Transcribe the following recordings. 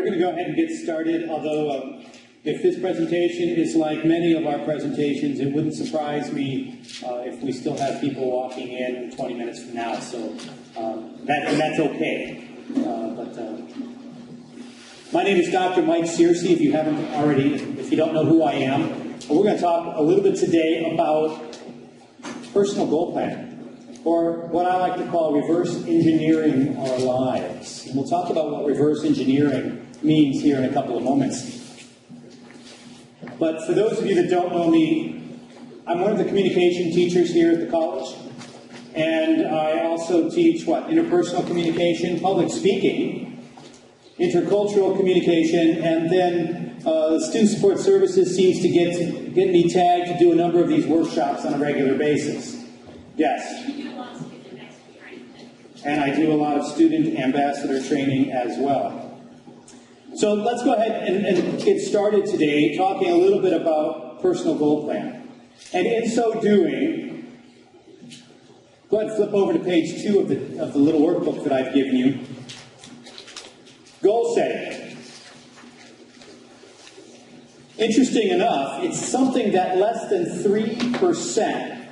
We're going to go ahead and get started, although if this presentation is like many of our presentations, it wouldn't surprise me if we still have people walking in 20 minutes from now, so that's okay. My name is Dr. Mike Searcy, if you haven't already, if you don't know who I am. We're going to talk a little bit today about personal goal planning, or what I like to call reverse engineering our lives. And we'll talk about what reverse engineering means here in a couple of moments. But for those of you that don't know me, I'm one of the communication teachers here at the college. And I also teach, interpersonal communication, public speaking, intercultural communication, and then Student Support Services seems to get me tagged to do a number of these workshops on a regular basis. Yes. And I do a lot of student ambassador training as well. So let's go ahead and get started today talking a little bit about personal goal planning. And in so doing, go ahead and flip over to page 2 of the little workbook that I've given you. Goal setting. Interesting enough, it's something that less than 3%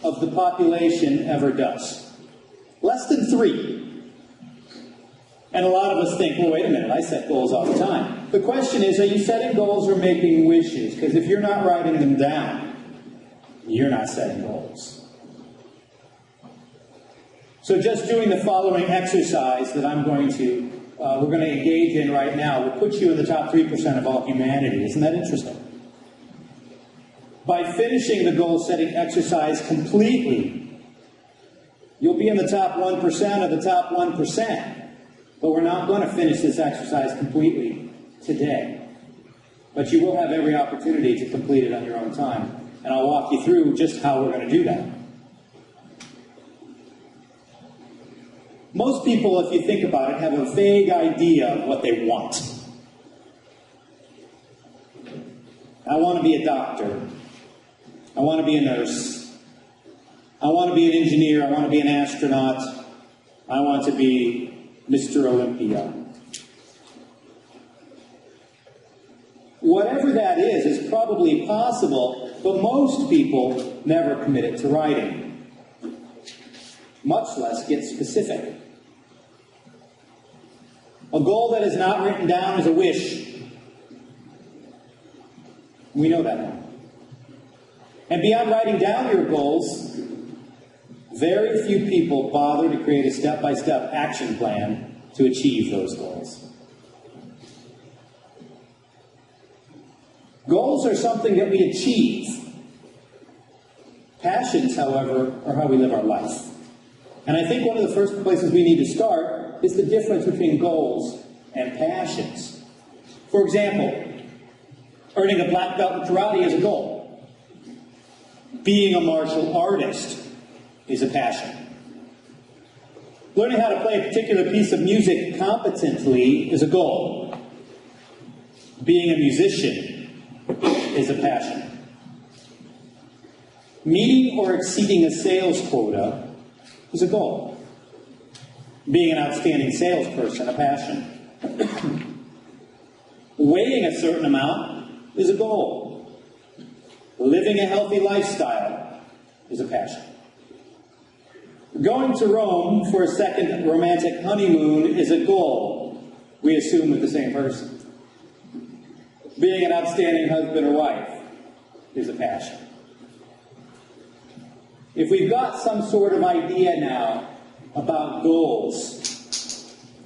of the population ever does. Less than 3%. And a lot of us think, well, wait a minute, I set goals all the time. The question is, are you setting goals or making wishes? Because if you're not writing them down, you're not setting goals. So just doing the following exercise that we're going to engage in right now will put you in the top 3% of all humanity. Isn't that interesting? By finishing the goal-setting exercise completely, you'll be in the top 1% of the top 1%. But we're not going to finish this exercise completely today. But you will have every opportunity to complete it on your own time. And I'll walk you through just how we're going to do that. Most people, if you think about it, have a vague idea of what they want. I want to be a doctor. I want to be a nurse. I want to be an engineer. I want to be an astronaut. I want to be Mr. Olympia. Whatever that is probably possible, but most people never commit it to writing, much less get specific. A goal that is not written down is a wish. We know that now. And beyond writing down your goals, very few people bother to create a step-by-step action plan to achieve those goals. Goals are something that we achieve. Passions, however, are how we live our life. And I think one of the first places we need to start is the difference between goals and passions. For example, earning a black belt in karate is a goal. Being a martial artist is a passion. Learning how to play a particular piece of music competently is a goal. Being a musician is a passion. Meeting or exceeding a sales quota is a goal. Being an outstanding salesperson, a passion. Weighing a certain amount is a goal. Living a healthy lifestyle is a passion. Going to Rome for a second romantic honeymoon is a goal, we assume with the same person. Being an outstanding husband or wife is a passion. If we've got some sort of idea now about goals,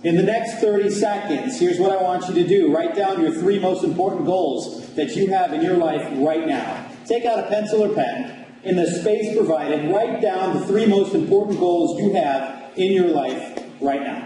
in the next 30 seconds, here's what I want you to do. Write down your 3 most important goals that you have in your life right now. Take out a pencil or pen. In the space provided, write down the 3 most important goals you have in your life right now.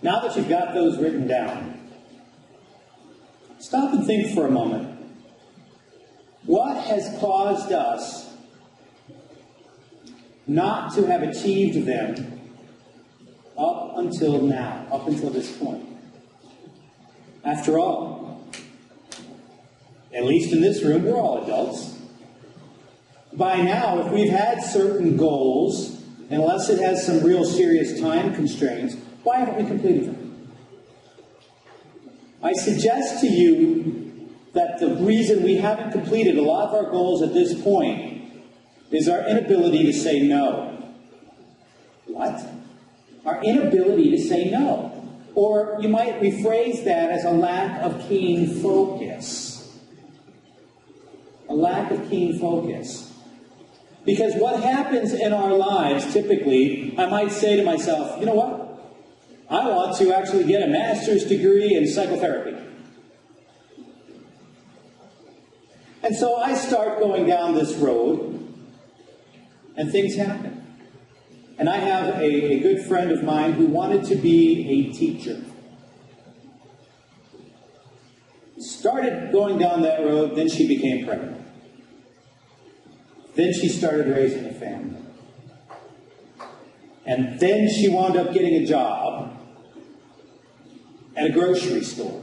Now that you've got those written down, stop and think for a moment. What has caused us not to have achieved them up until now, up until this point? After all, at least in this room, we're all adults. By now, if we've had certain goals, unless it has some real serious time constraints, why haven't we completed them? I suggest to you that the reason we haven't completed a lot of our goals at this point is our inability to say no. What? Our inability to say no. Or you might rephrase that as a lack of keen focus. A lack of keen focus. Because what happens in our lives, typically, I might say to myself, you know what? I want to actually get a master's degree in psychotherapy. And so I start going down this road, and things happen. And I have a good friend of mine who wanted to be a teacher. Started going down that road, then she became pregnant. Then she started raising a family. And then she wound up getting a job at a grocery store.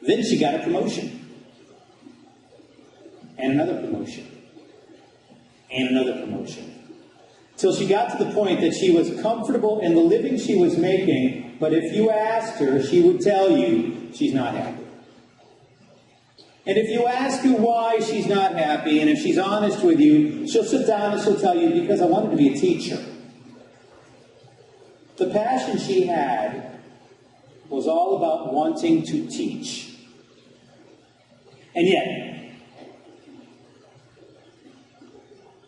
Then she got a promotion. And another promotion. And another promotion. Till she got to the point that she was comfortable in the living she was making, but if you asked her, she would tell you she's not happy. And if you ask her why she's not happy, and if she's honest with you, she'll sit down and she'll tell you, because I wanted to be a teacher. The passion she had was all about wanting to teach. And yet,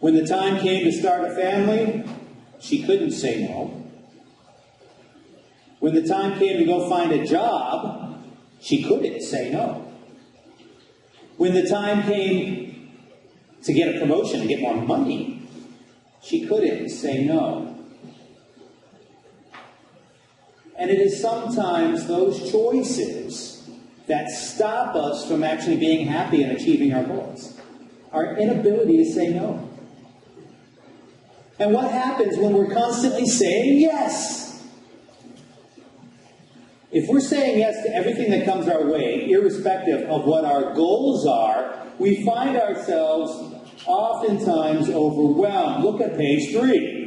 when the time came to start a family, she couldn't say no. When the time came to go find a job, she couldn't say no. When the time came to get a promotion and get more money, she couldn't say no. And it is sometimes those choices that stop us from actually being happy and achieving our goals. Our inability to say no. And what happens when we're constantly saying yes? If we're saying yes to everything that comes our way, irrespective of what our goals are, we find ourselves oftentimes overwhelmed. Look at page 3.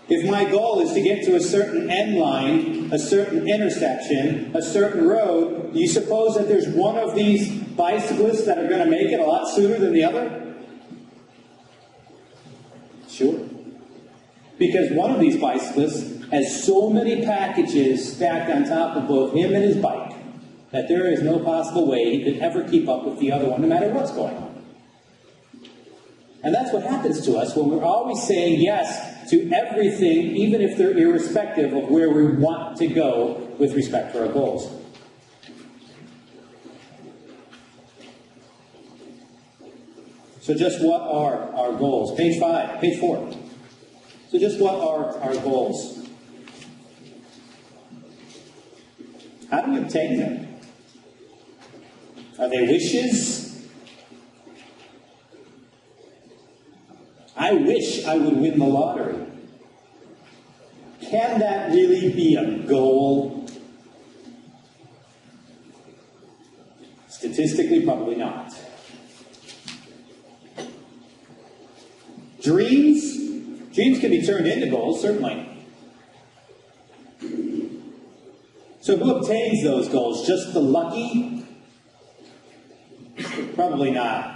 If my goal is to get to a certain end line, a certain intersection, a certain road, do you suppose that there's one of these bicyclists that are going to make it a lot sooner than the other? Sure. Because one of these bicyclists has so many packages stacked on top of both him and his bike that there is no possible way he could ever keep up with the other one, no matter what's going on. And that's what happens to us when we're always saying yes to everything, even if they're irrespective of where we want to go with respect to our goals. So just what are our goals? Page 4. So just what are our goals? How do we obtain them? Are they wishes? I wish I would win the lottery. Can that really be a goal? Statistically, probably not. Dreams? Dreams can be turned into goals, certainly. So who obtains those goals? Just the lucky? Probably not.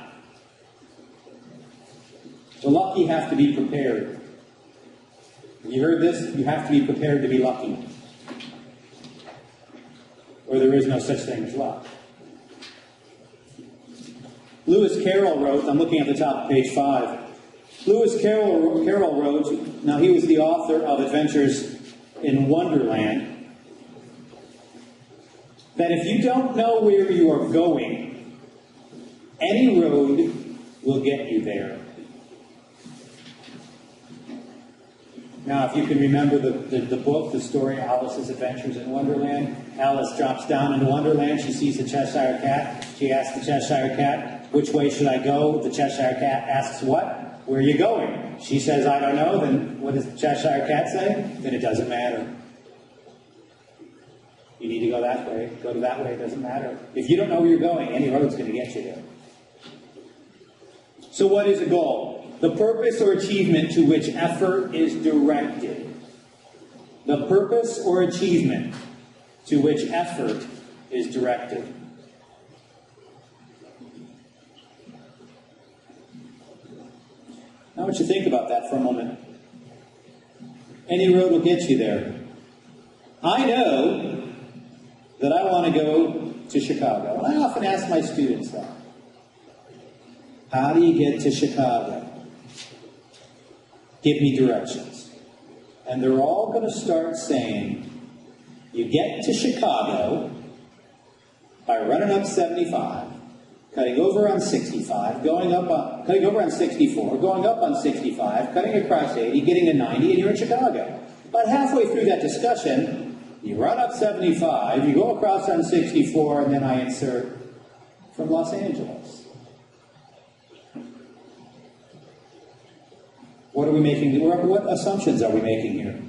The lucky have to be prepared. You heard this? You have to be prepared to be lucky. Or there is no such thing as luck. Lewis Carroll wrote, I'm looking at the top of page 5. Lewis Carroll wrote, now he was the author of Adventures in Wonderland, that if you don't know where you are going, Any road will get you there. Now, if you can remember the book, the story, Alice's Adventures in Wonderland, Alice drops down into Wonderland. She sees the Cheshire Cat. She asks the Cheshire Cat, which way should I go? The Cheshire Cat asks what? Where are you going? She says, I don't know. Then what does the Cheshire Cat say? Then it doesn't matter. You need to go that way. Go to that way. It doesn't matter. If you don't know where you're going, any road's going to get you there. So what is a goal? The purpose or achievement to which effort is directed. The purpose or achievement to which effort is directed. I want you to think about that for a moment. Any road will get you there. I know that I want to go to Chicago. And I often ask my students that. How do you get to Chicago? Give me directions. And they're all going to start saying, you get to Chicago by running up 75, cutting over on 65, cutting over on 64, going up on 65, cutting across 80, getting a 90, and you're in Chicago. About halfway through that discussion, you run up 75, you go across on 64, and then I insert from Los Angeles. What are we making? What assumptions are we making here?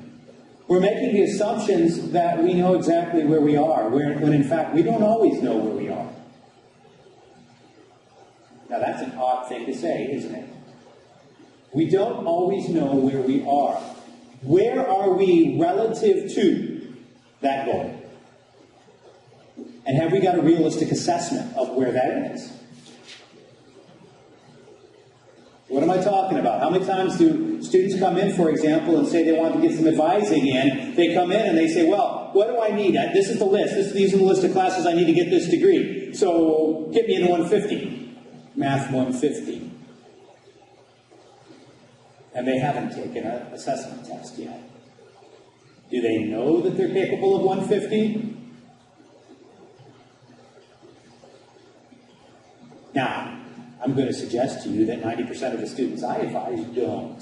We're making the assumptions that we know exactly where we are, when in fact we don't always know where we are. Now that's an odd thing to say, isn't it? We don't always know where we are. Where are we relative to that goal? And have we got a realistic assessment of where that is? What am I talking about? How many times do students come in, for example, and say they want to get some advising in? They come in and they say, well, what do I need? This is the list. These are the list of classes I need to get this degree. So get me into 150. Math 150. And they haven't taken an assessment test yet. Do they know that they're capable of 150? Now, I'm going to suggest to you that 90% of the students I advise don't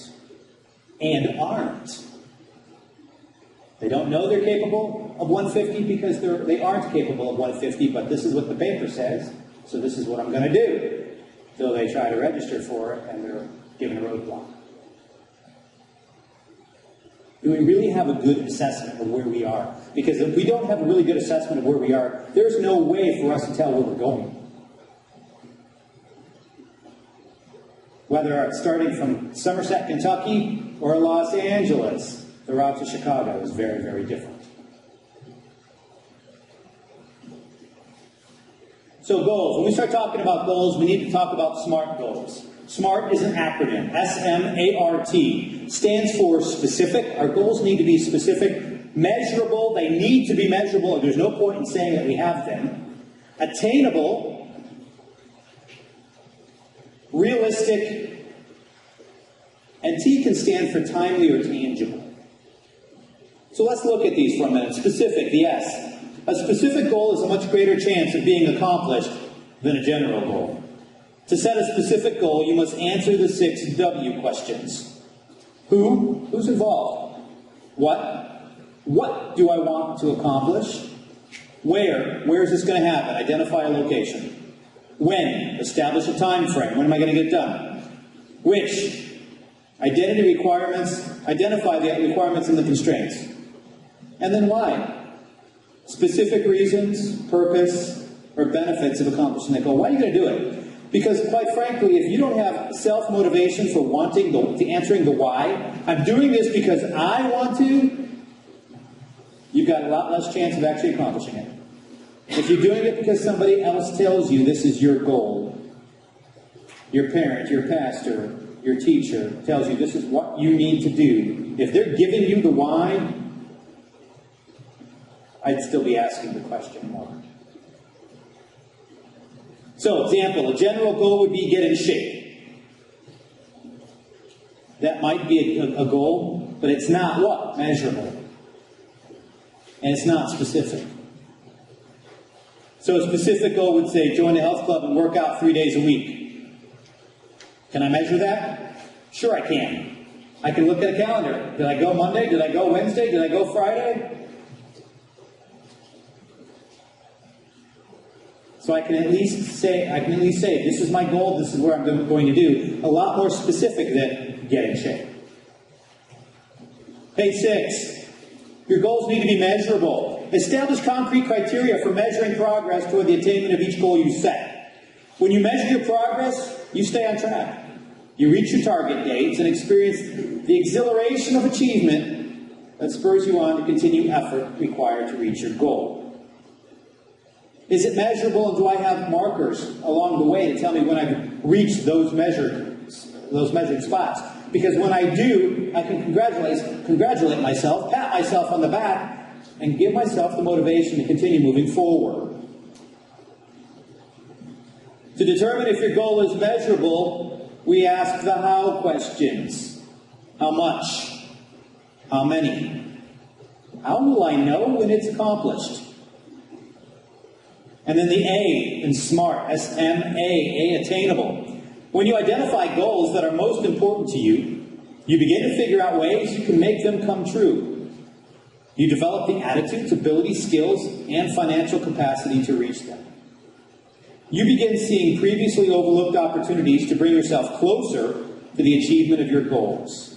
and aren't. They don't know they're capable of 150 because they aren't capable of 150, but this is what the paper says, so this is what I'm going to do. Till they try to register for it and they're given a roadblock. Do we really have a good assessment of where we are? Because if we don't have a really good assessment of where we are, there's no way for us to tell where we're going. Whether it's starting from Somerset, Kentucky, or Los Angeles, the route to Chicago is very, very different. So goals. When we start talking about goals, we need to talk about SMART goals. SMART is an acronym. S-M-A-R-T. Stands for specific. Our goals need to be specific. Measurable. They need to be measurable. There's no point in saying that we have them. Attainable. Realistic, and T can stand for timely or tangible. So let's look at these for a minute. Specific, the S. A specific goal is a much greater chance of being accomplished than a general goal. To set a specific goal, you must answer the 6 W questions. Who? Who's involved? What? What do I want to accomplish? Where? Where is this going to happen? Identify a location. When? Establish a time frame. When am I going to get done? Which? Identity requirements. Identify the requirements and the constraints. And then why? Specific reasons, purpose, or benefits of accomplishing that goal. Why are you going to do it? Because quite frankly, if you don't have self-motivation for wanting to answering the why, I'm doing this because I want to, you've got a lot less chance of actually accomplishing it. If you're doing it because somebody else tells you this is your goal, your parent, your pastor, your teacher tells you this is what you need to do, if they're giving you the why, I'd still be asking the question more. So, example, a general goal would be get in shape. That might be a goal, but it's not what? Measurable. And it's not specific. So a specific goal would say, join a health club and work out 3 days a week. Can I measure that? Sure I can. I can look at a calendar. Did I go Monday? Did I go Wednesday? Did I go Friday? So I can at least say, this is my goal, this is what I'm going to do. A lot more specific than get in shape. Page 6. Your goals need to be measurable. Establish concrete criteria for measuring progress toward the attainment of each goal you set. When you measure your progress, you stay on track. You reach your target dates and experience the exhilaration of achievement that spurs you on to continue effort required to reach your goal. Is it measurable, and do I have markers along the way to tell me when I've reached those measured spots? Because when I do, I can congratulate myself, pat myself on the back, and give myself the motivation to continue moving forward. To determine if your goal is measurable, we ask the how questions. How much? How many? How will I know when it's accomplished? And then the A in SMART, S-M-A, attainable. When you identify goals that are most important to you, you begin to figure out ways you can make them come true. You develop the attitudes, abilities, skills, and financial capacity to reach them. You begin seeing previously overlooked opportunities to bring yourself closer to the achievement of your goals.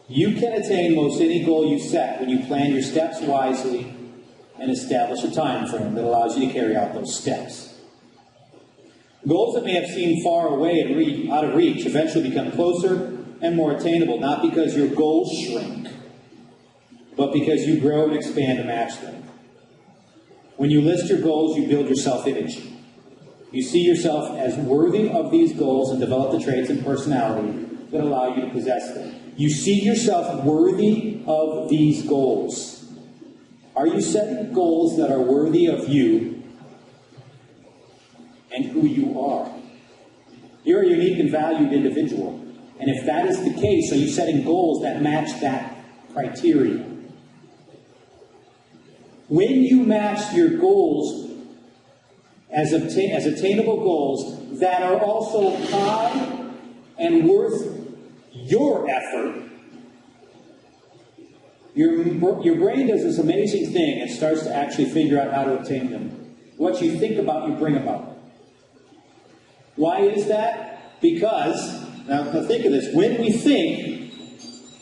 You can attain most any goal you set when you plan your steps wisely and establish a time frame that allows you to carry out those steps. Goals that may have seemed far away and out of reach eventually become closer and more attainable, not because your goals shrink, but because you grow and expand to match them. When you list your goals, you build your self-image. You see yourself as worthy of these goals and develop the traits and personality that allow you to possess them. You see yourself worthy of these goals. Are you setting goals that are worthy of you and who you are? You're a unique and valued individual. And if that is the case, are you setting goals that match that criteria? When you match your goals as attainable goals that are also high and worth your effort, your brain does this amazing thing and starts to actually figure out how to obtain them. What you think about, you bring about. Why is that? Because, now think of this, when we think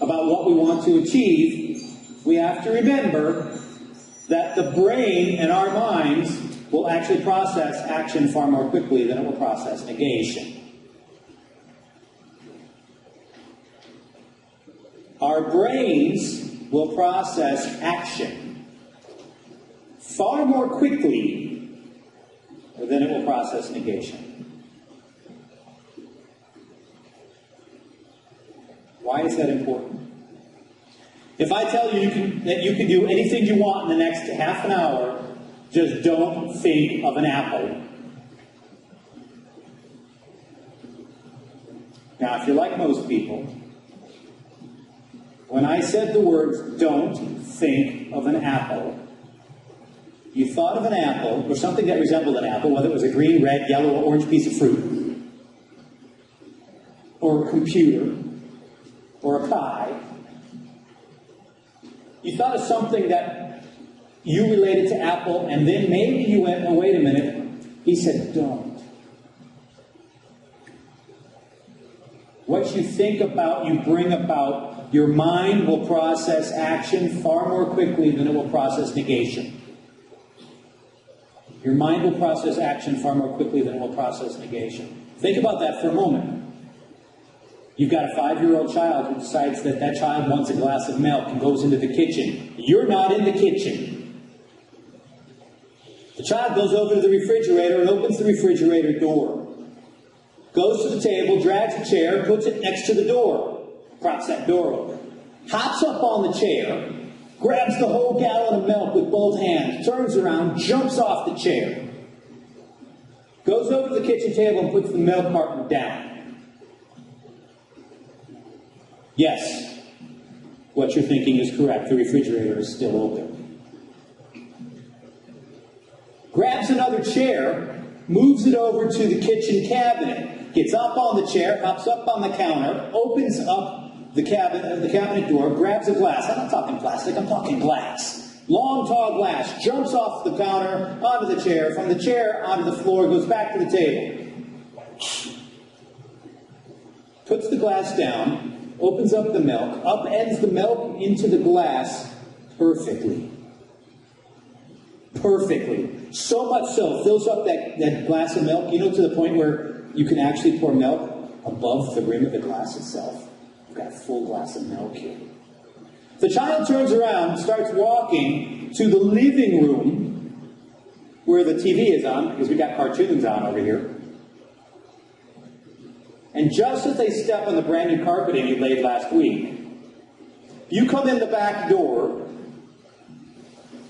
about what we want to achieve, we have to remember that the brain and our minds will actually process action far more quickly than it will process negation. Our brains will process action far more quickly than it will process negation. Why is that important? If I tell you that you can do anything you want in the next half an hour, just don't think of an apple. Now, if you're like most people, when I said the words, don't think of an apple, you thought of an apple, or something that resembled an apple, whether it was a green, red, yellow, or orange piece of fruit, or a computer, or a pie. You thought of something that you related to apple, and then maybe you went, oh, wait a minute. He said, don't. What you think about, you bring about. Your mind will process action far more quickly than it will process negation. Your mind will process action far more quickly than it will process negation. Think about that for a moment. You've got a 5-year-old child who decides that that child wants a glass of milk and goes into the kitchen. You're not in the kitchen. The child goes over to the refrigerator and opens the refrigerator door. Goes to the table, drags a chair, puts it next to the door. Props that door open. Hops up on the chair, grabs the whole gallon of milk with both hands, turns around, jumps off the chair. Goes over to the kitchen table and puts the milk carton down. Yes, what you're thinking is correct. The refrigerator is still open. grabs another chair, moves it over to the kitchen cabinet, gets up on the chair, hops up on the counter, opens up the cabinet door, grabs a glass. I'm not talking plastic, I'm talking glass. Long, tall glass, jumps off the counter, onto the chair, from the chair onto the floor, goes back to the table. Puts the glass down, opens up the milk, upends the milk into the glass perfectly. Perfectly. So much so, fills up that glass of milk, to the point where you can actually pour milk above the rim of the glass itself. You've got a full glass of milk here. The child turns around, starts walking to the living room where the TV is on, because we've got cartoons on over here. And just as they step on the brand new carpeting you laid last week, you come in the back door,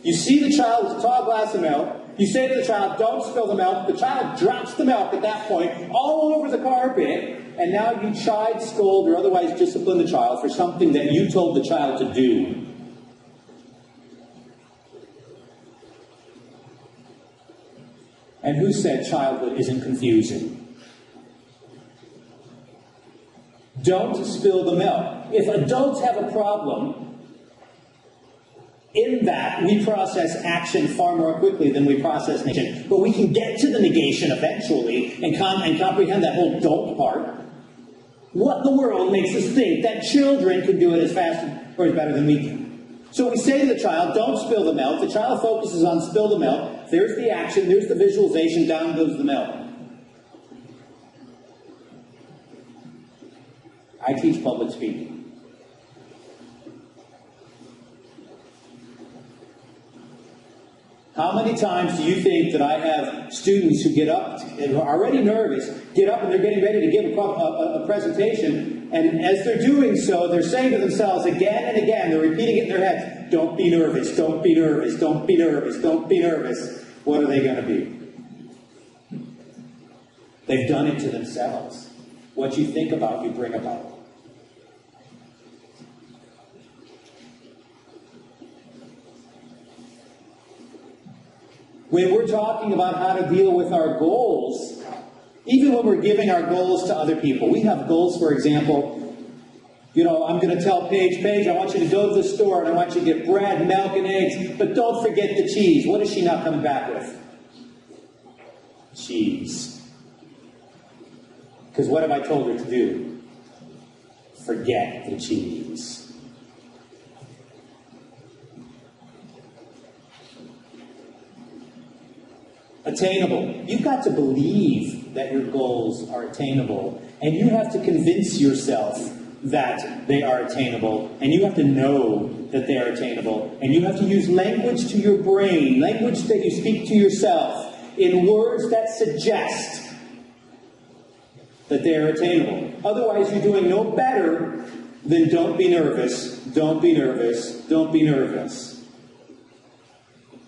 you see the child with a tall glass of milk, you say to the child, don't spill the milk. The child drops the milk at that point all over the carpet, and now you chide, scold, or otherwise discipline the child for something that you told the child to do. And who said childhood isn't confusing? Don't spill the milk. If adults have a problem, in that we process action far more quickly than we process negation. But we can get to the negation eventually and comprehend that whole don't part. What in the world makes us think that children can do it as fast or as better than we can? So we say to the child, don't spill the milk. The child focuses on spill the milk. There's the action, there's the visualization, down goes the milk. I teach public speaking. How many times do you think that I have students who get up, and are already nervous, get up and they're getting ready to give a presentation, and as they're doing so, they're saying to themselves again and again, they're repeating it in their heads, don't be nervous, don't be nervous, don't be nervous, don't be nervous. What are they going to be? They've done it to themselves. What you think about, you bring about. When we're talking about how to deal with our goals, even when we're giving our goals to other people, we have goals, for example, I'm going to tell Paige, I want you to go to the store and I want you to get bread, milk, and eggs, but don't forget the cheese. What is she not coming back with? Cheese. Because what have I told her to do? Forget the cheese. Attainable. You've got to believe that your goals are attainable, and you have to convince yourself that they are attainable, and you have to know that they are attainable, and you have to use language to your brain, language that you speak to yourself, in words that suggest that they are attainable. Otherwise, you're doing no better than don't be nervous, don't be nervous, don't be nervous.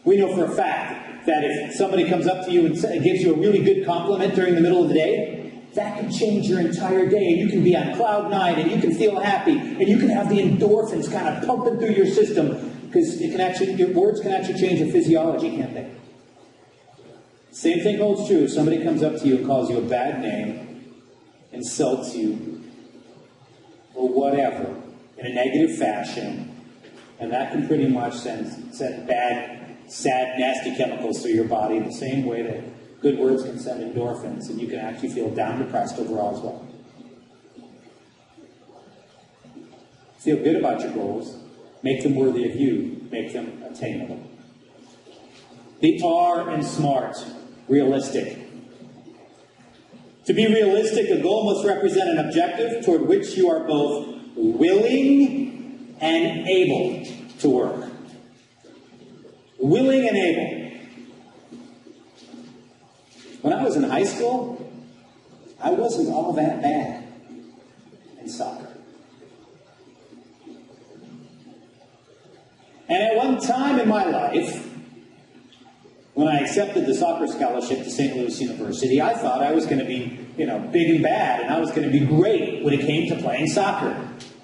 We know for a fact that if somebody comes up to you and gives you a really good compliment during the middle of the day, that can change your entire day, and you can be on cloud nine, and you can feel happy, and you can have the endorphins kind of pumping through your system, because your words can actually change your physiology, can't they? Same thing holds true if somebody comes up to you and calls you a bad name, insults you, or whatever, in a negative fashion, and that can pretty much send bad, sad, nasty chemicals through your body in the same way that good words can send endorphins, and you can actually feel down depressed overall as well. Feel good about your goals. Make them worthy of you. Make them attainable. The R in SMART, realistic. To be realistic, a goal must represent an objective toward which you are both willing and able to work. Willing and able. When I was in high school, I wasn't all that bad in soccer. And at one time in my life, when I accepted the soccer scholarship to St. Louis University, I thought I was going to be, big and bad, and I was going to be great when it came to playing soccer.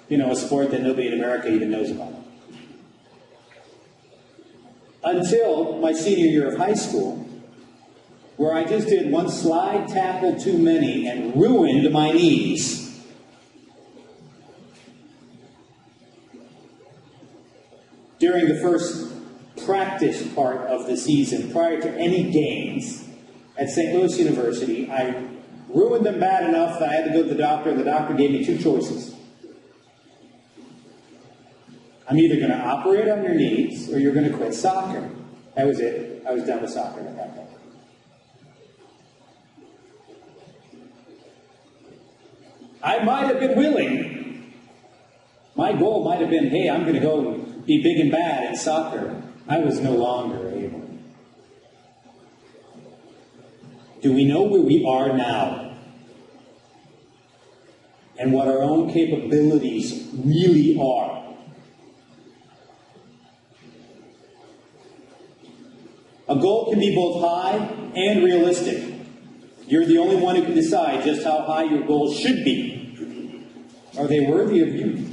A sport that nobody in America even knows about. Until my senior year of high school, where I just did one slide tackle too many and ruined my knees. During the first practice part of the season, prior to any games at St. Louis University, I ruined them bad enough that I had to go to the doctor, and the doctor gave me two choices. I'm either going to operate on your knees or you're going to quit soccer. That was it. I was done with soccer at that point. I might have been willing. My goal might have been, hey, I'm going to go be big and bad in soccer. I was no longer able. Do we know where we are now? And what our own capabilities really are? A goal can be both high and realistic. You're the only one who can decide just how high your goals should be. Are they worthy of you?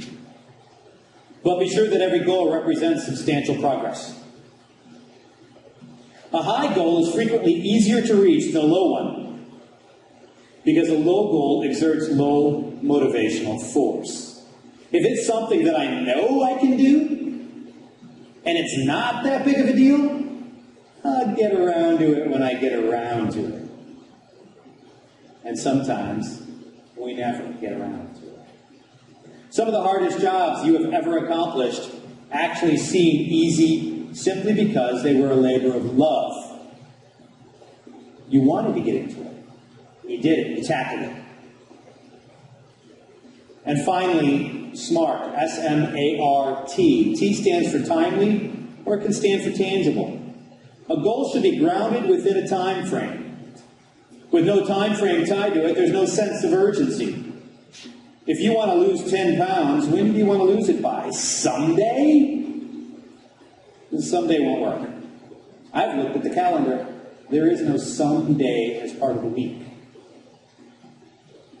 But be sure that every goal represents substantial progress. A high goal is frequently easier to reach than a low one, because a low goal exerts low motivational force. If it's something that I know I can do, and it's not that big of a deal, I'll get around to it when I get around to it. And sometimes we never get around to it. Some of the hardest jobs you have ever accomplished actually seem easy simply because they were a labor of love. You wanted to get into it. You did it. You tackled it. And finally, SMART, S-M-A-R-T. T stands for timely, or it can stand for tangible. A goal should be grounded within a time frame. With no time frame tied to it, there's no sense of urgency. If you want to lose 10 pounds, when do you want to lose it by? Someday? Someday won't work. I've looked at the calendar. There is no someday as part of the week.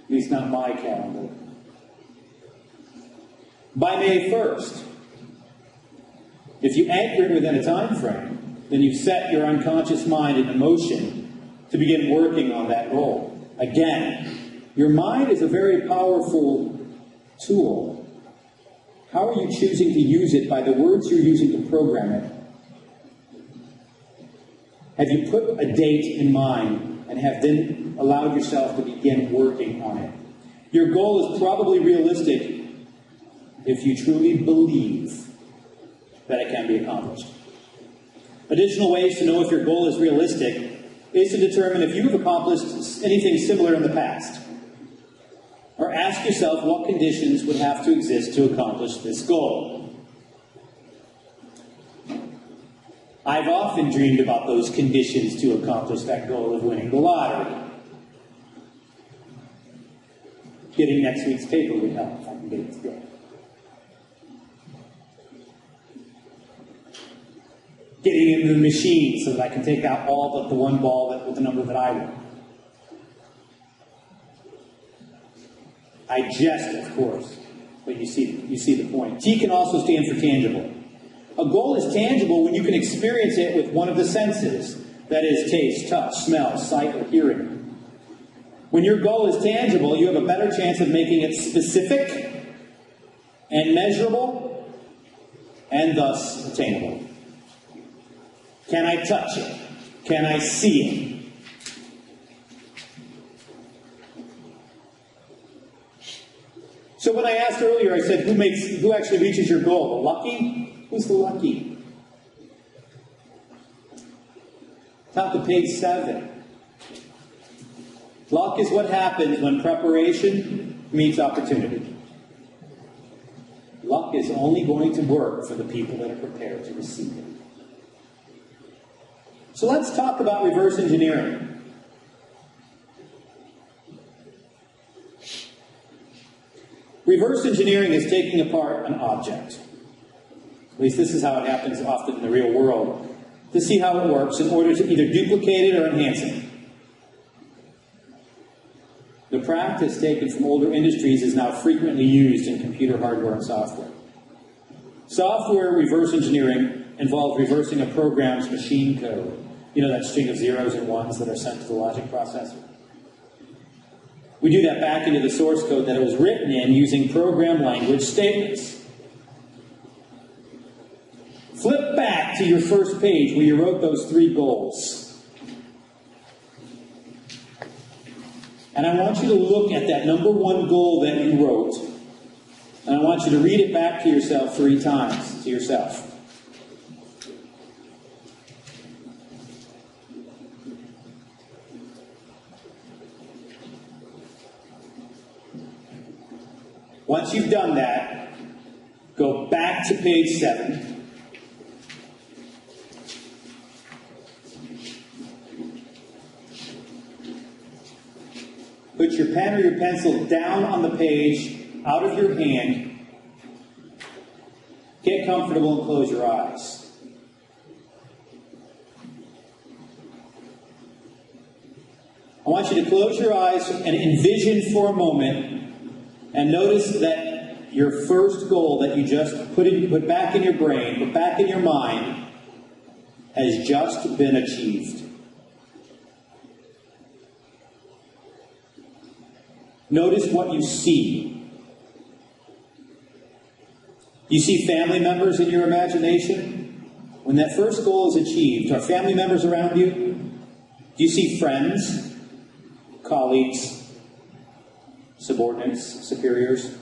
At least not my calendar. By May 1st, if you anchor it within a time frame, then you've set your unconscious mind in motion to begin working on that goal. Again, your mind is a very powerful tool. How are you choosing to use it by the words you're using to program it? Have you put a date in mind and have then allowed yourself to begin working on it? Your goal is probably realistic if you truly believe that it can be accomplished. Additional ways to know if your goal is realistic is to determine if you have accomplished anything similar in the past. Or ask yourself what conditions would have to exist to accomplish this goal. I've often dreamed about those conditions to accomplish that goal of winning the lottery. Getting next week's paper would help if I can get it today. Getting into the machine so that I can take out all but the one ball with the number that I want. I jest, of course, but you see the point. T can also stand for tangible. A goal is tangible when you can experience it with one of the senses, that is, taste, touch, smell, sight, or hearing. When your goal is tangible, you have a better chance of making it specific and measurable and thus attainable. Can I touch it? Can I see it? So when I asked earlier, I said, who actually reaches your goal? The lucky? Who's the lucky? Top of page 7. Luck is what happens when preparation meets opportunity. Luck is only going to work for the people that are prepared to receive it. So let's talk about reverse engineering. Reverse engineering is taking apart an object. At least this is how it happens often in the real world. To see how it works in order to either duplicate it or enhance it. The practice taken from older industries is now frequently used in computer hardware and software. Software reverse engineering involves reversing a program's machine code You know that string of zeros and ones that are sent to the logic processor? We do that back into the source code that it was written in using program language statements. Flip back to your first page where you wrote those 3 goals. And I want you to look at that number 1 goal that you wrote. And I want you to read it back to yourself 3 times, to yourself. Once you've done that, go back to page 7. Put your pen or your pencil down on the page, out of your hand. Get comfortable and close your eyes. I want you to close your eyes and envision for a moment. And notice that your first goal that you just put back in your brain, put back in your mind, has just been achieved. Notice what you see. You see family members in your imagination? When that first goal is achieved, are family members around you? Do you see friends, colleagues, subordinates, superiors?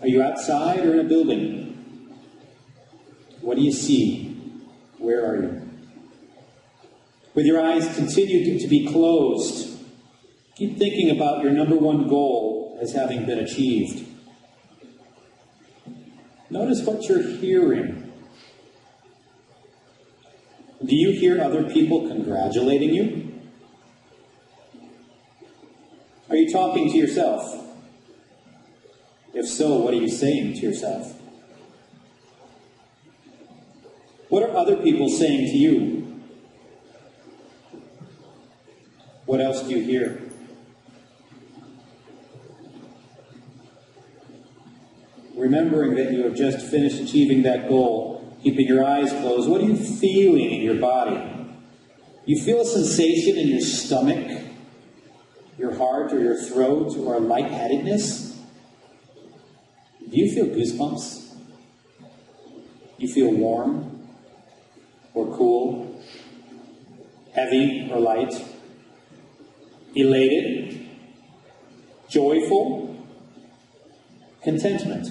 Are you outside or in a building? What do you see? Where are you? With your eyes continue to be closed, keep thinking about your number 1 goal as having been achieved. Notice what you're hearing. Do you hear other people congratulating you? Are you talking to yourself? If so, what are you saying to yourself? What are other people saying to you? What else do you hear? Remembering that you have just finished achieving that goal, keeping your eyes closed, what are you feeling in your body? You feel a sensation in your stomach, your heart, or your throat, or a lightheadedness? Do you feel goosebumps? You feel warm or cool? Heavy or light? Elated? Joyful? Contentment?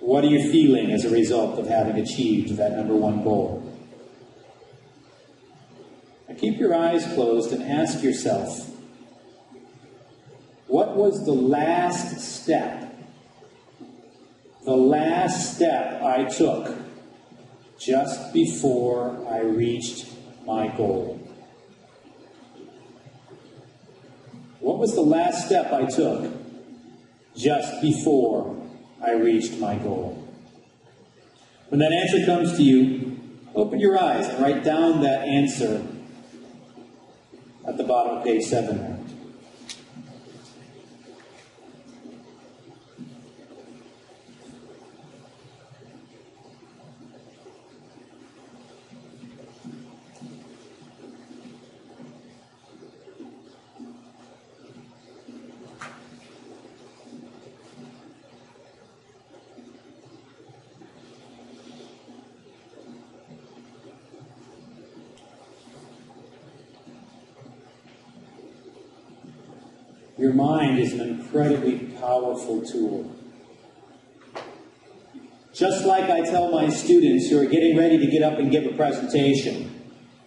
What are you feeling as a result of having achieved that number 1 goal? Now keep your eyes closed and ask yourself, what was the last step I took just before I reached my goal? What was the last step I took just before I reached my goal? When that answer comes to you, open your eyes and write down that answer at the bottom of page 7 there. Your mind is an incredibly powerful tool. Just like I tell my students who are getting ready to get up and give a presentation,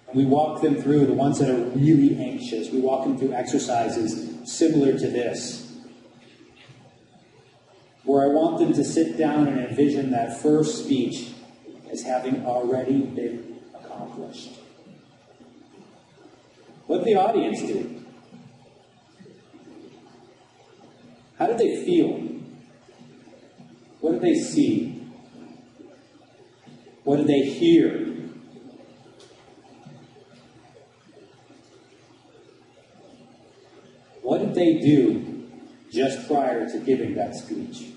and we walk them through, the ones that are really anxious, we walk them through exercises similar to this, where I want them to sit down and envision that first speech as having already been accomplished. What the audience do? How did they feel? What did they see? What did they hear? What did they do just prior to giving that speech?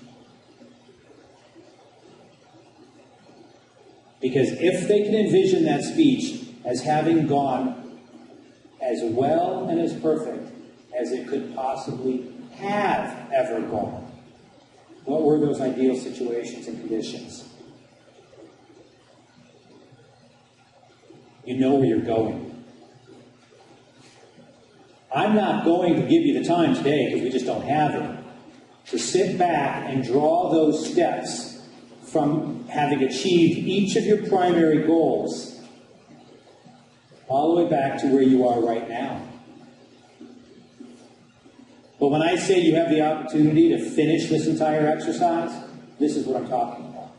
Because if they can envision that speech as having gone as well and as perfect as it could possibly have ever gone, what were those ideal situations and conditions? You know where you're going. I'm not going to give you the time today, because we just don't have it, to sit back and draw those steps from having achieved each of your primary goals all the way back to where you are right now. But when I say you have the opportunity to finish this entire exercise, this is what I'm talking about.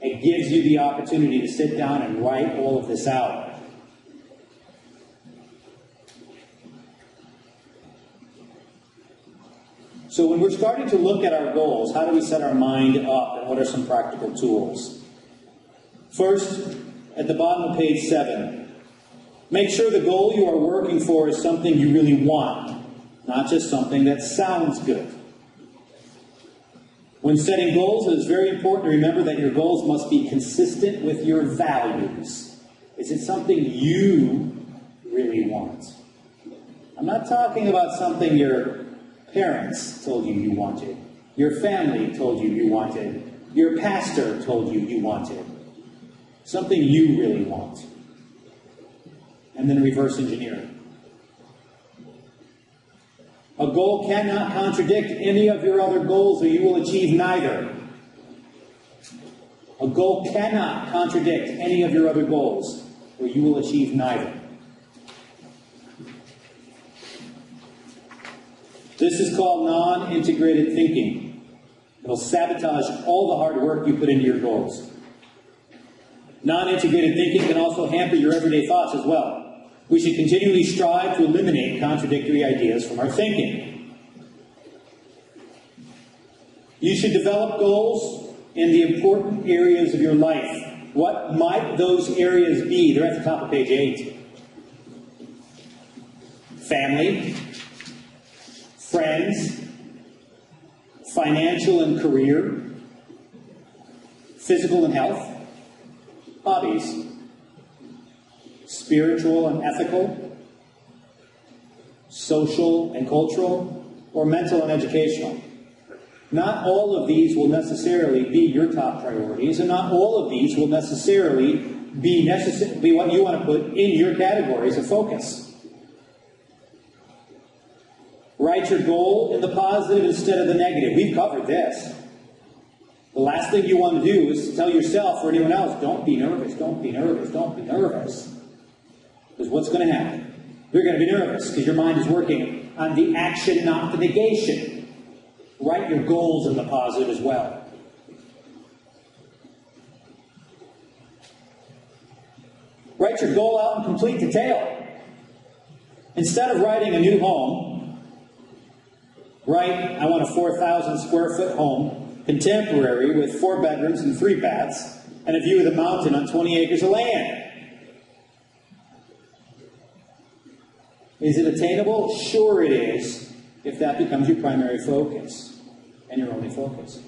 It gives you the opportunity to sit down and write all of this out. So when we're starting to look at our goals, how do we set our mind up, and what are some practical tools? First, at the bottom of page 7, make sure the goal you are working for is something you really want, not just something that sounds good. When setting goals, it is very important to remember that your goals must be consistent with your values. Is it something you really want? I'm not talking about something your parents told you wanted, your family told you wanted, your pastor told you wanted. Something you really want. And then reverse engineer it. A goal cannot contradict any of your other goals, or you will achieve neither. A goal cannot contradict any of your other goals, or you will achieve neither. This is called non-integrated thinking. It'll sabotage all the hard work you put into your goals. Non-integrated thinking can also hamper your everyday thoughts as well. We should continually strive to eliminate contradictory ideas from our thinking. You should develop goals in the important areas of your life. What might those areas be? They're at the top of page 8. Family, friends, financial and career, physical and health, hobbies, spiritual and ethical, social and cultural, or mental and educational. Not all of these will necessarily be your top priorities, and not all of these will necessarily be what you want to put in your categories of focus. Write your goal in the positive instead of the negative. We've covered this. The last thing you want to do is to tell yourself or anyone else, don't be nervous, don't be nervous, don't be nervous. Because what's going to happen? You're going to be nervous because your mind is working on the action, not the negation. Write your goals in the positive as well. Write your goal out in complete detail. Instead of writing a new home, write, I want a 4,000 square foot home, contemporary, with 4 bedrooms and 3 baths, and a view of the mountain on 20 acres of land. Is it attainable? Sure it is, if that becomes your primary focus and your only focus.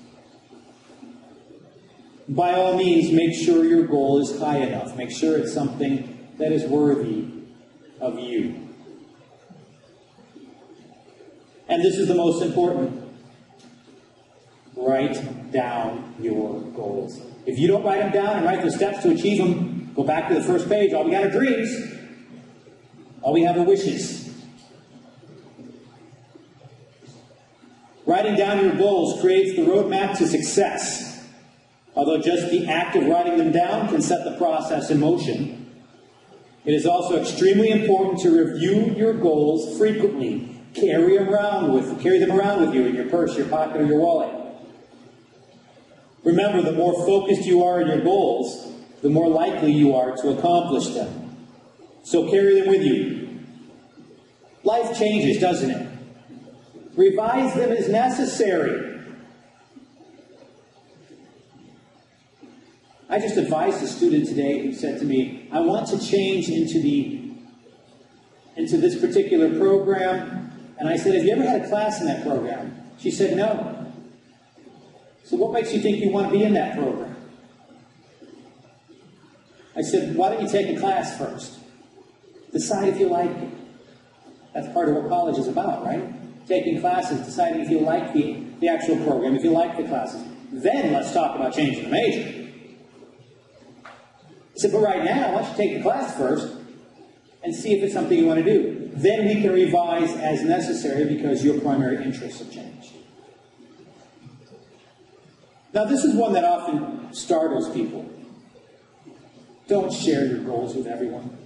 By all means, make sure your goal is high enough. Make sure it's something that is worthy of you. And this is the most important. Write down your goals. If you don't write them down and write the steps to achieve them, go back to the first page. All we got are dreams. All we have are wishes. Writing down your goals creates the roadmap to success. Although just the act of writing them down can set the process in motion, it is also extremely important to review your goals frequently. Carry them around with you in your purse, your pocket, or your wallet. Remember, the more focused you are on your goals, the more likely you are to accomplish them. So carry them with you. Life changes, doesn't it? Revise them as necessary. I just advised a student today who said to me, I want to change into this particular program. And I said, have you ever had a class in that program? She said, no. So what makes you think you want to be in that program? I said, why don't you take a class first? Decide if you like it. That's part of what college is about, right? Taking classes, deciding if you like the actual program, if you like the classes. Then let's talk about changing the major. I said, but right now, why don't you take the class first and see if it's something you want to do. Then we can revise as necessary because your primary interests have changed. Now, this is one that often startles people. Don't share your goals with everyone.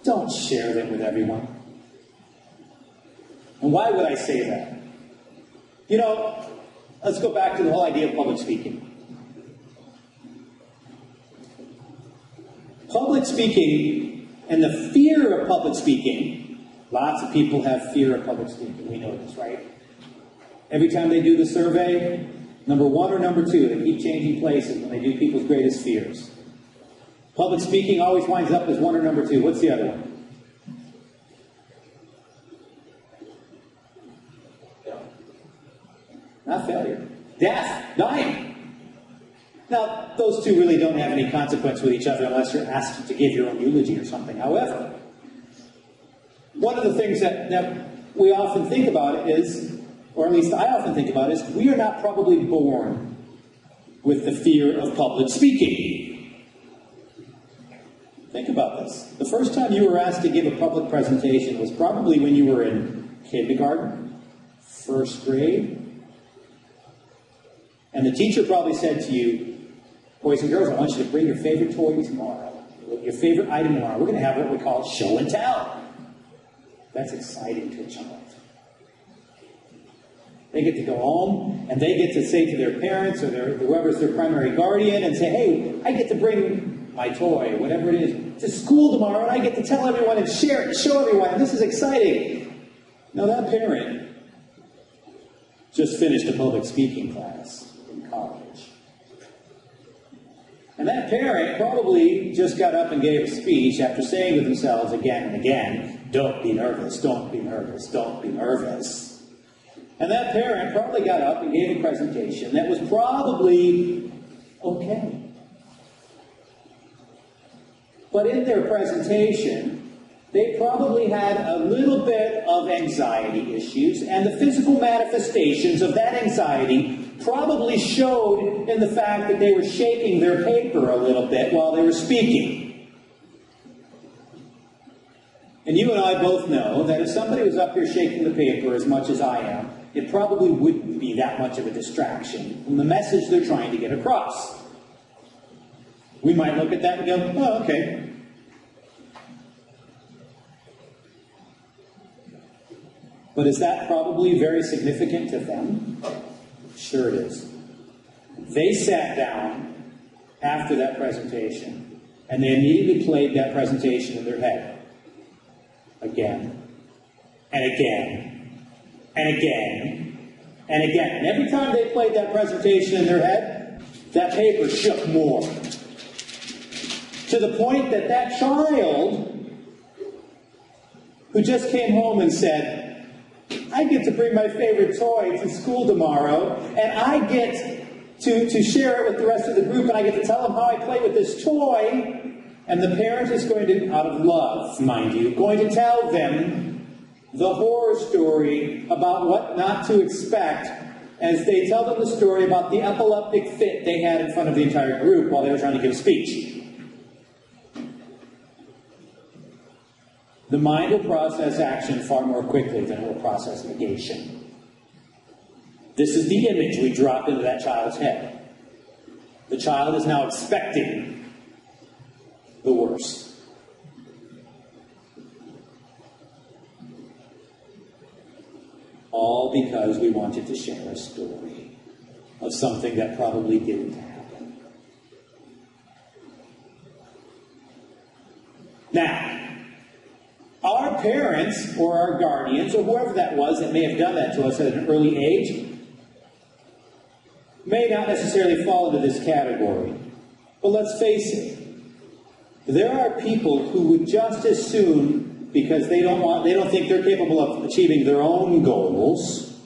Don't share them with everyone. And why would I say that? You know, let's go back to the whole idea of public speaking. Public speaking and the fear of public speaking, lots of people have fear of public speaking. We know this, right? Every time they do the survey, number 1 or number 2, they keep changing places when they do people's greatest fears. Public speaking always winds up as 1 or number 2. What's the other one? Not failure. Death. Dying. Now, those two really don't have any consequence with each other unless you're asked to give your own eulogy or something. However, one of the things that we often think about is, or at least I often think about, is we are not probably born with the fear of public speaking. Think about this. The first time you were asked to give a public presentation was probably when you were in kindergarten, first grade, and the teacher probably said to you, boys and girls, I want you to bring your favorite toy tomorrow, your favorite item tomorrow. We're going to have what we call show and tell. That's exciting to a child. They get to go home, and they get to say to their parents or whoever's their primary guardian and say, hey, I get to bring my toy, whatever it is, to school tomorrow, and I get to tell everyone and share it and show everyone, and this is exciting. Now, that parent just finished a public speaking class in college. And that parent probably just got up and gave a speech after saying to themselves again and again, don't be nervous, don't be nervous, don't be nervous. And that parent probably got up and gave a presentation that was probably okay. But in their presentation, they probably had a little bit of anxiety issues, and the physical manifestations of that anxiety probably showed in the fact that they were shaking their paper a little bit while they were speaking. And you and I both know that if somebody was up here shaking the paper as much as I am, it probably wouldn't be that much of a distraction from the message they're trying to get across. We might look at that and go, oh, okay. But is that probably very significant to them? Sure it is. They sat down after that presentation, and they immediately played that presentation in their head. Again, and again, and again, and again. And every time they played that presentation in their head, that paper shook more. To the point that that child who just came home and said, I get to bring my favorite toy to school tomorrow, and I get to share it with the rest of the group, and I get to tell them how I play with this toy, and the parent is going to, out of love, mind you, going to tell them the horror story about what not to expect as they tell them the story about the epileptic fit they had in front of the entire group while they were trying to give a speech. The mind will process action far more quickly than it will process negation. This is the image we drop into that child's head. The child is now expecting the worst. All because we wanted to share a story of something that probably didn't happen. Now, our parents or our guardians or whoever that was that may have done that to us at an early age may not necessarily fall into this category. But let's face it, there are people who would just as soon, because they don't think they're capable of achieving their own goals,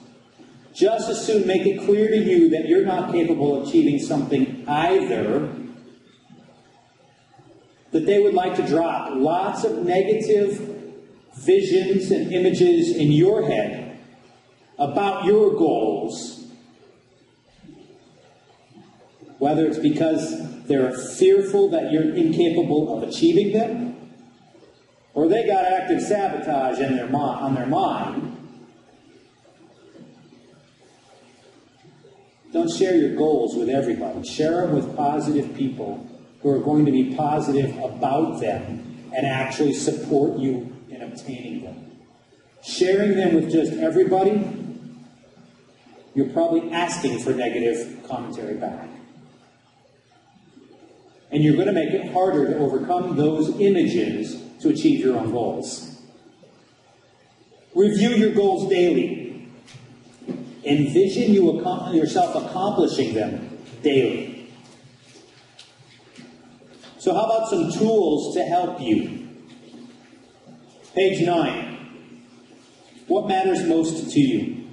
just as soon make it clear to you that you're not capable of achieving something either, that they would like to drop lots of negative visions and images in your head about your goals, whether it's because they're fearful that you're incapable of achieving them, or they got active sabotage on their mind, don't share your goals with everybody. Share them with positive people who are going to be positive about them and actually support you in obtaining them. Sharing them with just everybody, you're probably asking for negative commentary back. And you're going to make it harder to overcome those images to achieve your own goals. Review your goals daily. Envision yourself accomplishing them daily. So how about some tools to help you? Page 9. What matters most to you?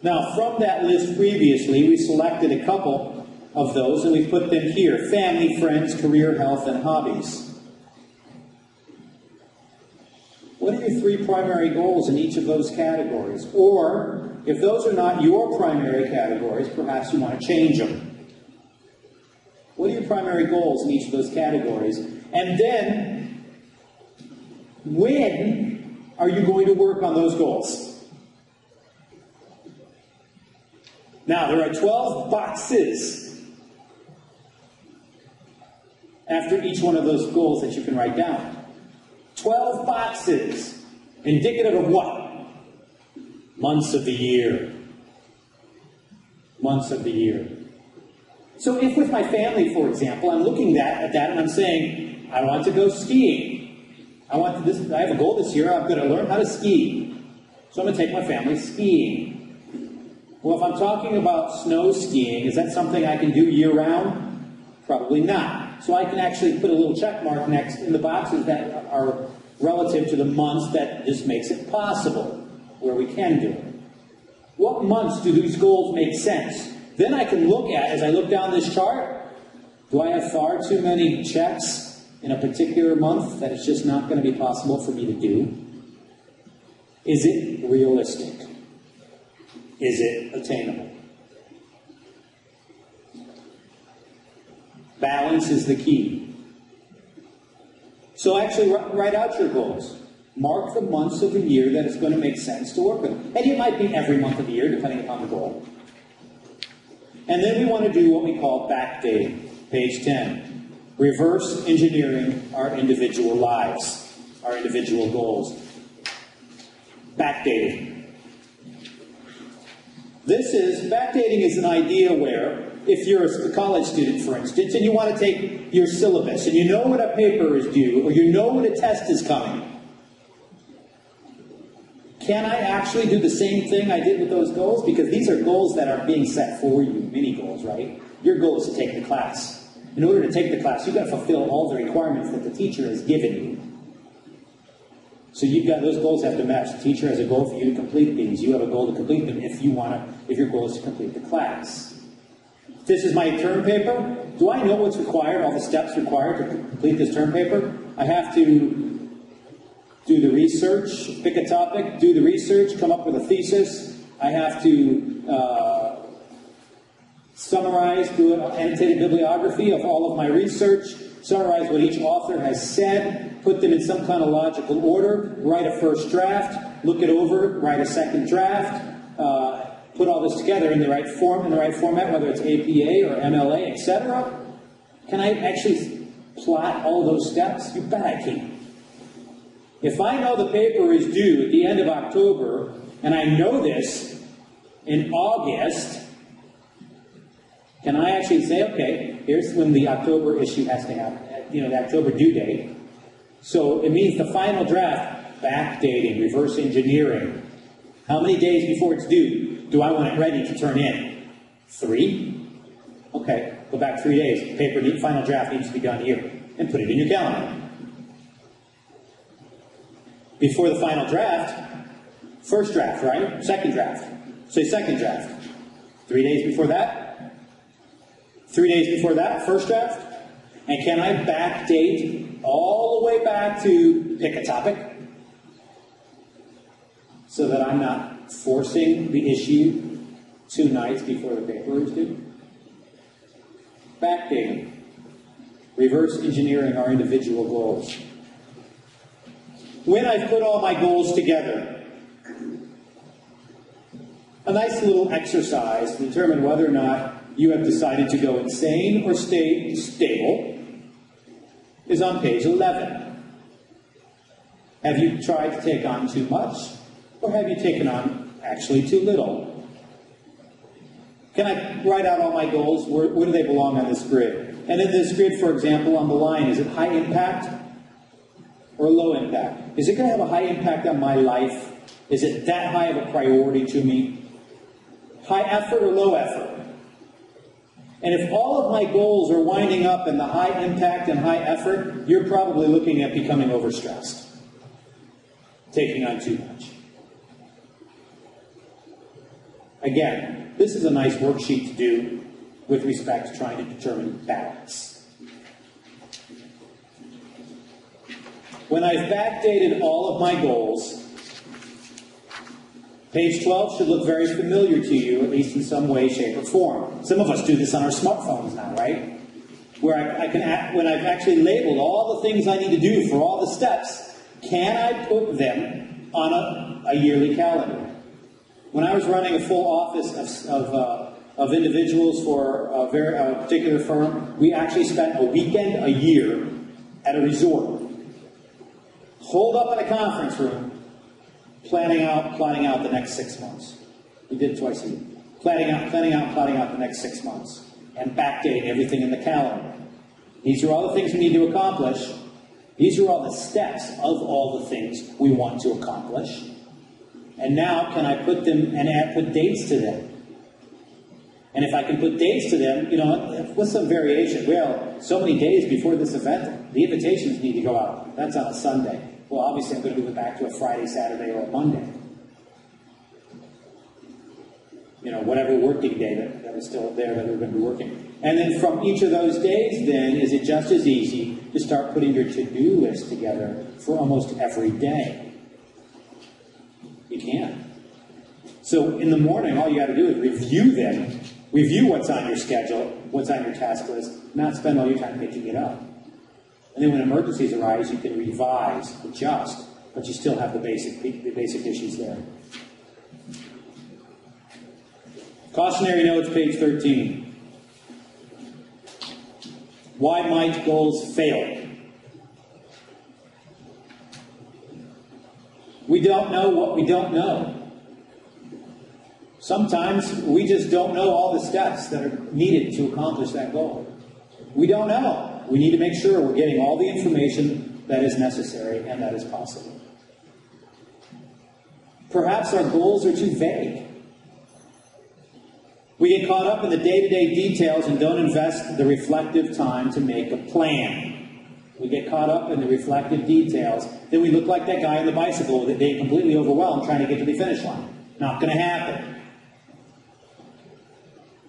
Now, from that list previously, we selected a couple of those and we put them here. Family, friends, career, health, and hobbies. What are your 3 primary goals in each of those categories? Or, if those are not your primary categories, perhaps you want to change them. What are your primary goals in each of those categories? And then, when are you going to work on those goals? Now, there are 12 boxes after each one of those goals that you can write down. 12 boxes, indicative of what? Months of the year. Months of the year. So if with my family, for example, I'm looking at that and I'm saying, I want to go skiing. I have a goal this year, I'm going to learn how to ski. So I'm going to take my family skiing. Well, if I'm talking about snow skiing, is that something I can do year-round? Probably not. So I can actually put a little check mark next in the boxes that are relative to the months that this makes it possible, where we can do it. What months do these goals make sense? Then I can look at, as I look down this chart, do I have far too many checks in a particular month that it's just not going to be possible for me to do? Is it realistic? Is it attainable? Balance is the key. So actually write out your goals. Mark the months of the year that it's going to make sense to work with. And it might be every month of the year, depending upon the goal. And then we want to do what we call backdating. Page 10. Reverse engineering our individual lives, our individual goals. Backdating. Backdating is an idea where, if you're a college student, for instance, and you want to take your syllabus, and you know when a paper is due, or you know when a test is coming, can I actually do the same thing I did with those goals? Because these are goals that are being set for you, mini goals, right? Your goal is to take the class. In order to take the class, you've got to fulfill all the requirements that the teacher has given you. So those goals have to match. The teacher has a goal for you to complete these. You have a goal to complete them if your goal is to complete the class. This is my term paper. Do I know what's required, all the steps required to complete this term paper? I have to do the research, pick a topic, do the research, come up with a thesis. I have to summarize, do an annotated bibliography of all of my research, summarize what each author has said, put them in some kind of logical order, write a first draft, look it over, write a second draft, put all this together in the right form, in the right format, whether it's APA or MLA, etc. Can I actually plot all those steps? You bet I can. If I know the paper is due at the end of October, and I know this in August, can I actually say, okay, here's when the October issue has to happen, the October due date. So it means the final draft, backdating, reverse engineering. How many days before it's due do I want it ready to turn in? 3? Okay, go back 3 days. Paper, final draft needs to be done here. And put it in your calendar. Before the final draft, first draft, right? Second draft. Say second draft. 3 days before that? 3 days before that, first draft? And can I backdate all the way back to pick a topic so that I'm not forcing the issue 2 nights before the paper is due? Backdating. Reverse engineering our individual goals. When I've put all my goals together, a nice little exercise to determine whether or not you have decided to go insane or stay stable is on page 11. Have you tried to take on too much, or have you taken on actually too little? Can I write out all my goals? Where do they belong on this grid? And in this grid, for example, on the line, is it high impact or low impact? Is it going to have a high impact on my life? Is it that high of a priority to me? High effort or low effort? And if all of my goals are winding up in the high impact and high effort, you're probably looking at becoming overstressed, taking on too much. Again, this is a nice worksheet to do with respect to trying to determine balance. When I've backdated all of my goals, page 12 should look very familiar to you, at least in some way, shape, or form. Some of us do this on our smartphones now, right? Where I can, when I've actually labeled all the things I need to do for all the steps, can I put them on a yearly calendar? When I was running a full office of individuals for a particular firm, we actually spent a weekend a year at a resort, holed up in a conference room, planning out the next 6 months. We did it twice a year. Planning out the next 6 months, and backdating everything in the calendar. These are all the things we need to accomplish. These are all the steps of all the things we want to accomplish. And now, can I put them and put dates to them? And if I can put dates to them, with some variation, well, so many days before this event, the invitations need to go out. That's on a Sunday. Well, obviously, I'm going to move it back to a Friday, Saturday, or a Monday. Whatever working day that is still there that we're going to be working. And then from each of those days, then, is it just as easy to start putting your to-do list together for almost every day? You can. So in the morning, all you got to do is review them. Review what's on your schedule, what's on your task list, not spend all your time picking it up. And then when emergencies arise, you can revise, adjust, but you still have the basic issues there. Cautionary notes, page 13. Why might goals fail? We don't know what we don't know. Sometimes we just don't know all the steps that are needed to accomplish that goal. We don't know. We need to make sure we're getting all the information that is necessary and that is possible. Perhaps our goals are too vague. We get caught up in the day-to-day details and don't invest the reflective time to make a plan. We get caught up in the reflective details. Then we look like that guy on the bicycle with a day completely overwhelmed trying to get to the finish line. Not going to happen.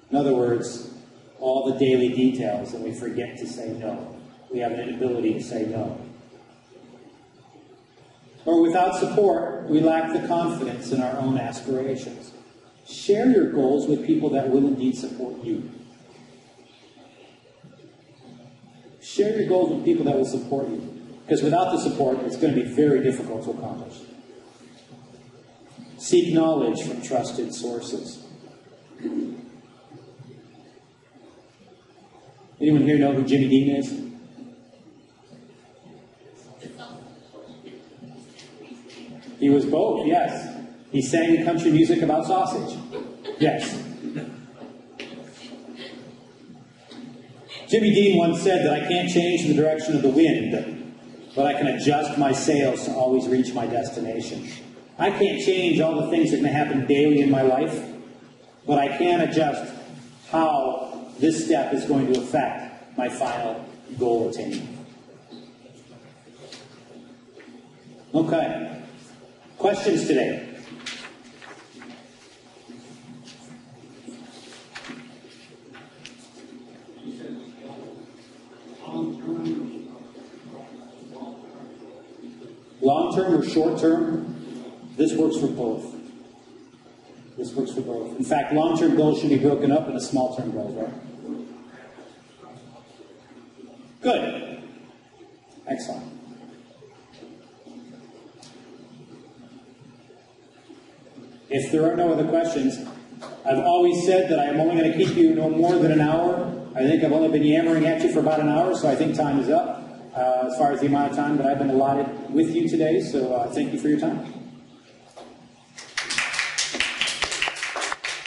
In other words, all the daily details, and we forget to say no. We have an inability to say no. Or without support, we lack the confidence in our own aspirations. Share your goals with people that will indeed support you. Share your goals with people that will support you. Because without the support, it's going to be very difficult to accomplish. Seek knowledge from trusted sources. Anyone here know who Jimmy Dean is? He was both, yes. He sang country music about sausage. Yes. Jimmy Dean once said that I can't change the direction of the wind, but I can adjust my sails to always reach my destination. I can't change all the things that may happen daily in my life, but I can adjust how this step is going to affect my final goal attainment. Okay. Questions today? Long-term or short-term, this works for both. This works for both. In fact, long-term goals should be broken up into small-term goals, right? Good. Excellent. If there are no other questions, I've always said that I'm only going to keep you no more than an hour. I think I've only been yammering at you for about an hour, so I think time is up as far as the amount of time that I've been allotted with you today. So thank you for your time.